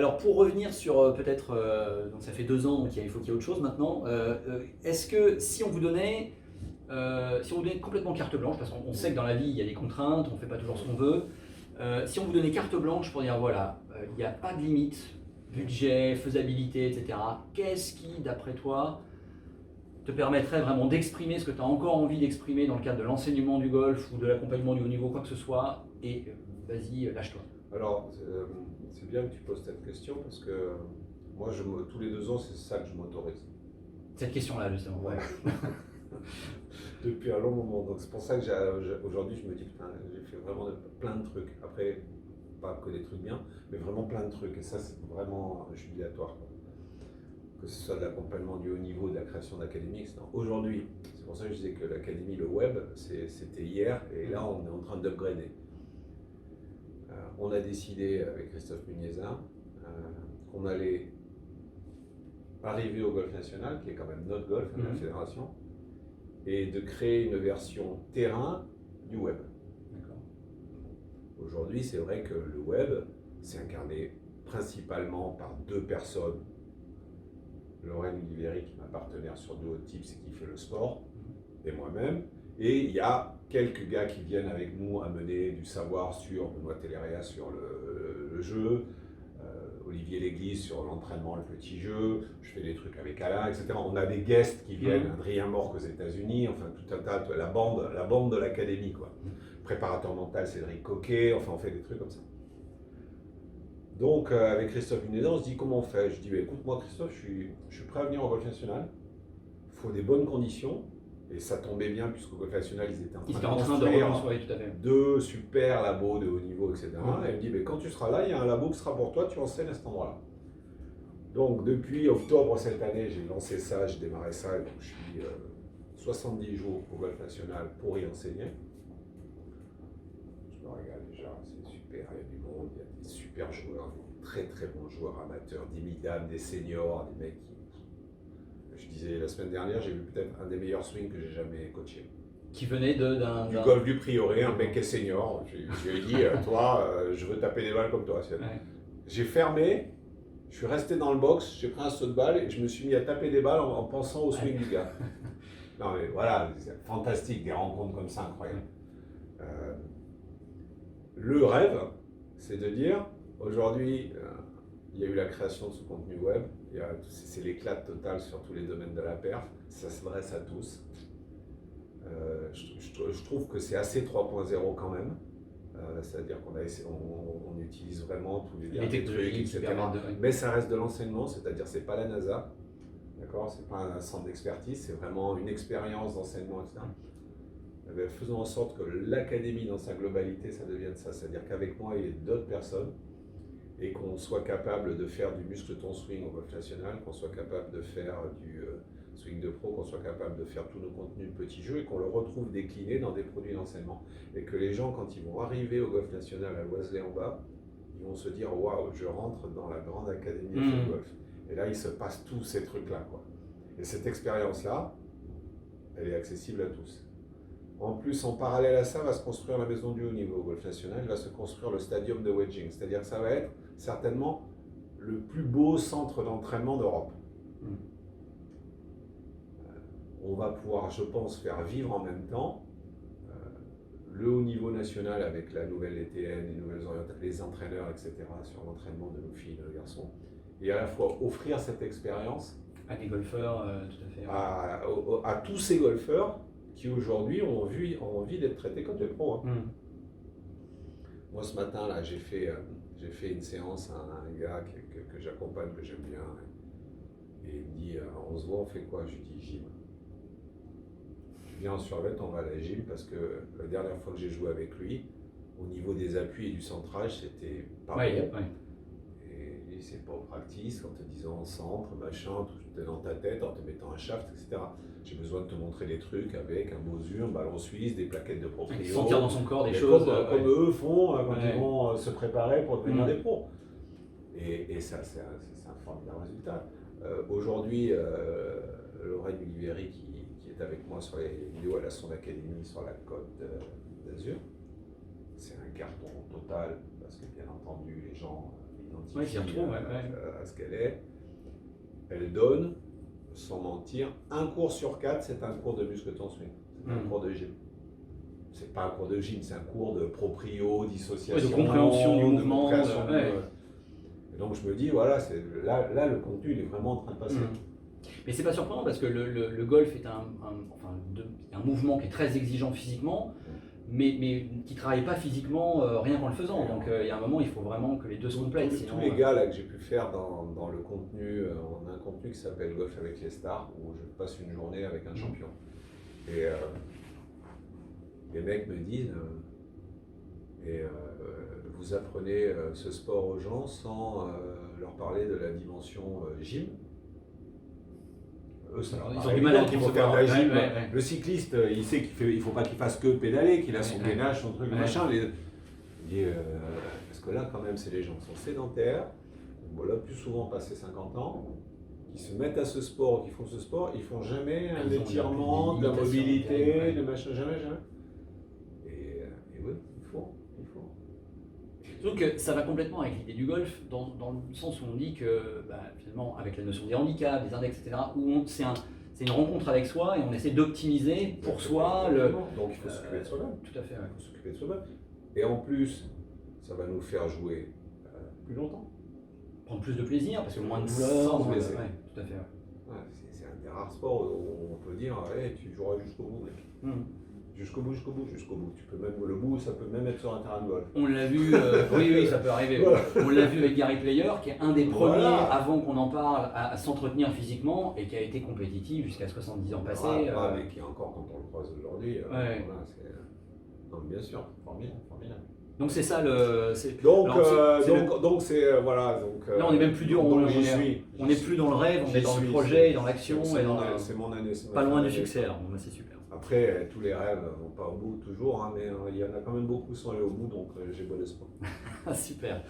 Alors pour revenir sur peut-être, donc ça fait 2 ans, donc il faut qu'il y ait autre chose maintenant. Est-ce que si on vous donnait complètement carte blanche, parce qu'on sait que dans la vie il y a des contraintes, on ne fait pas toujours ce qu'on veut, si on vous donnait carte blanche pour dire voilà, il n'y a pas de limite, budget, faisabilité, etc., qu'est-ce qui, d'après toi, te permettrait vraiment d'exprimer ce que tu as encore envie d'exprimer dans le cadre de l'enseignement du golf ou de l'accompagnement du haut niveau, quoi que ce soit, et vas-y, lâche-toi. Alors, c'est bien que tu poses cette question parce que moi, tous les 2 ans, c'est ça que je m'autorise. Cette question-là, justement. Ouais. Depuis un long moment. Donc, c'est pour ça que aujourd'hui, je me dis, putain, j'ai fait vraiment plein de trucs. Après, pas que des trucs bien, mais vraiment plein de trucs. Et ça, c'est vraiment jubilatoire, quoi. Que ce soit de l'accompagnement du haut niveau, de la création d'académies, etc. Aujourd'hui, c'est pour ça que je disais que l'académie, le web, c'était hier, et là, on est en train d'upgrader. On a décidé avec Christophe Muniezin qu'on allait arriver au Golf National, qui est quand même notre golf, la fédération, et de créer une version terrain du web. Aujourd'hui, c'est vrai que le web, c'est incarné principalement par 2 personnes. Lorraine Oliveri, qui est ma partenaire sur Duotips et qui fait le sport, et moi-même. Et il y a quelques gars qui viennent avec nous amener du savoir sur Benoît Telleria sur le jeu, Olivier Léglise sur l'entraînement, le petit jeu, je fais des trucs avec Alain, etc. On a des guests qui viennent, Adrien Morque aux États-Unis, enfin tout un tas, la bande de l'académie, quoi. Préparateur mental, Cédric Coquet, enfin on fait des trucs comme ça. Donc avec Christophe Muniezin, on se dit comment on fait. Je dis écoute moi Christophe, je suis prêt à venir au Golf National, il faut des bonnes conditions. Et ça tombait bien, puisqu'au Golf National, ils étaient en train de construire 2 super labos de haut niveau, etc. Et il me dit, mais quand tu seras là, il y a un labo qui sera pour toi, tu enseignes à cet endroit-là. Donc, depuis octobre cette année, j'ai lancé ça, j'ai démarré ça, et donc je suis 70 jours au Golf National pour y enseigner. Je me régale déjà, c'est super, il y a du monde, il y a des super joueurs, des très très bons joueurs amateurs, des mid-dames, des seniors, des mecs qui... Je disais la semaine dernière, j'ai vu peut-être un des meilleurs swings que j'ai jamais coaché. Qui venait du golf du Prieuré, un mec qui est senior. Je lui ai dit, toi, je veux taper des balles comme toi. Ouais. J'ai fermé, je suis resté dans le box, j'ai pris un saut de balle et je me suis mis à taper des balles en pensant au swing du gars. Non mais voilà, c'est fantastique, des rencontres comme ça, incroyables. Le rêve, c'est de dire, aujourd'hui, il y a eu la création de ce contenu web, c'est l'éclat total sur tous les domaines de la perf, ça s'adresse à tous. Je trouve que c'est assez 3.0 quand même, c'est-à-dire qu'on utilise vraiment tous les derniers trucs, etc. Mais ça reste de l'enseignement, c'est-à-dire c'est pas la NASA, d'accord, c'est pas un centre d'expertise, c'est vraiment une expérience d'enseignement, etc. Faisons en sorte que l'académie dans sa globalité, ça devienne ça, c'est-à-dire qu'avec moi, il y ait d'autres personnes, et qu'on soit capable de faire du muscle ton swing au Golf National, qu'on soit capable de faire du swing de pro, qu'on soit capable de faire tous nos contenus petits jeux et qu'on le retrouve décliné dans des produits d'enseignement. Et que les gens, quand ils vont arriver au Golf National à Loiselet en bas, ils vont se dire waouh, je rentre dans la grande académie de golf. Et là, il se passe tous ces trucs-là, quoi. Et cette expérience-là, elle est accessible à tous. En plus, en parallèle à ça, va se construire la maison du haut niveau au Golf National, va se construire le stadium de wedging, c'est-à-dire que ça va être certainement le plus beau centre d'entraînement d'Europe. On va pouvoir, je pense, faire vivre en même temps le haut niveau national avec la nouvelle ETN, les nouvelles orientations, les entraîneurs, etc., sur l'entraînement de nos filles et de nos garçons, et à la fois offrir cette expérience à des golfeurs, tout à fait. À tous ces golfeurs qui aujourd'hui ont envie d'être traités comme des pros. Moi ce matin là j'ai fait une séance à un gars que j'accompagne, que j'aime bien, et il me dit on se voit, on fait quoi? Je lui dis gym. Je viens en survêt, on va à la gym parce que la dernière fois que j'ai joué avec lui, au niveau des appuis et du centrage, c'était pas bon. Et c'est pas au practice, en te disant centre, machin, tout est dans ta tête, en te mettant un shaft, etc. J'ai besoin de te montrer des trucs avec un Bosur, un ballon suisse, des plaquettes de proprio. Sentir dans son corps des choses. Comme eux font quand ils vont se préparer pour devenir des pros. Et ça, c'est un formidable résultat. Aujourd'hui, Lorraine Oliveri, qui est avec moi sur les vidéos, elle a son académie sur la côte d'Azur. C'est un carton total, parce que bien entendu, les gens, identifie Ouais, s'y retrouve, ouais. à ce qu'elle est. Elle donne, sans mentir, un cours sur 4, c'est un cours de muscle tension, c'est un cours de gym. C'est pas un cours de gym, c'est un cours de proprio, dissociation, de compréhension du mouvement. compréhension Et donc je me dis, voilà, là le contenu il est vraiment en train de passer. Mais c'est pas surprenant parce que le golf est un mouvement qui est très exigeant physiquement, mais qui ne travaille pas physiquement rien qu'en le faisant. Donc il y a un moment, il faut vraiment que les deux se complètent. Tous les gars là, que j'ai pu faire dans le contenu, on a un contenu qui s'appelle Golf avec les stars, où je passe une journée avec un champion. Et les mecs me disent, vous apprenez ce sport aux gens sans leur parler de la dimension gym. Eux, ça leur ils ont du mal à qu'il faut faire de la gym. ouais. Le cycliste, il sait qu'il ne faut pas qu'il fasse que pédaler, qu'il a son gainage, son truc, machin. Il dit, parce que là, quand même, c'est les gens qui sont sédentaires, voilà, plus souvent passé 50 ans, qui se mettent à ce sport, qui font ce sport, ils font jamais un étirement, de la mobilité, de machin, jamais. Et oui, il faut. Surtout que ça va complètement avec l'idée du golf, dans le sens où on dit que finalement, avec la notion des handicaps, des index, etc., où c'est une rencontre avec soi et on essaie d'optimiser pour soi Donc il faut s'occuper de soi-même. Tout à fait, ouais. Il faut s'occuper de soi-même. Et en plus, ça va nous faire jouer plus longtemps. Prendre plus de plaisir, parce que moins de douleur. Sans se blesser. Tout à fait, ouais. C'est un des rares sports où on peut dire, hey, tu joueras jusqu'au bout, mec. Jusqu'au bout. Tu peux même le bout, ça peut même être sur un terrain de golf. On l'a vu, oui, ça peut arriver. Voilà. On l'a vu avec Gary Player, qui est un des premiers, avant qu'on en parle, à s'entretenir physiquement et qui a été compétitif jusqu'à 70 ans passés. Mais qui est encore, quand on le croise aujourd'hui, non, bien sûr, formidable. Donc c'est ça Là, on est même plus dur, on n'est plus dans le rêve, on est dans le projet, dans l'action, c'est mon année. Pas loin du succès, alors c'est super. Après, tous les rêves vont pas au bout toujours, mais il y en a quand même beaucoup qui sont allés au bout, donc j'ai bon espoir. Super.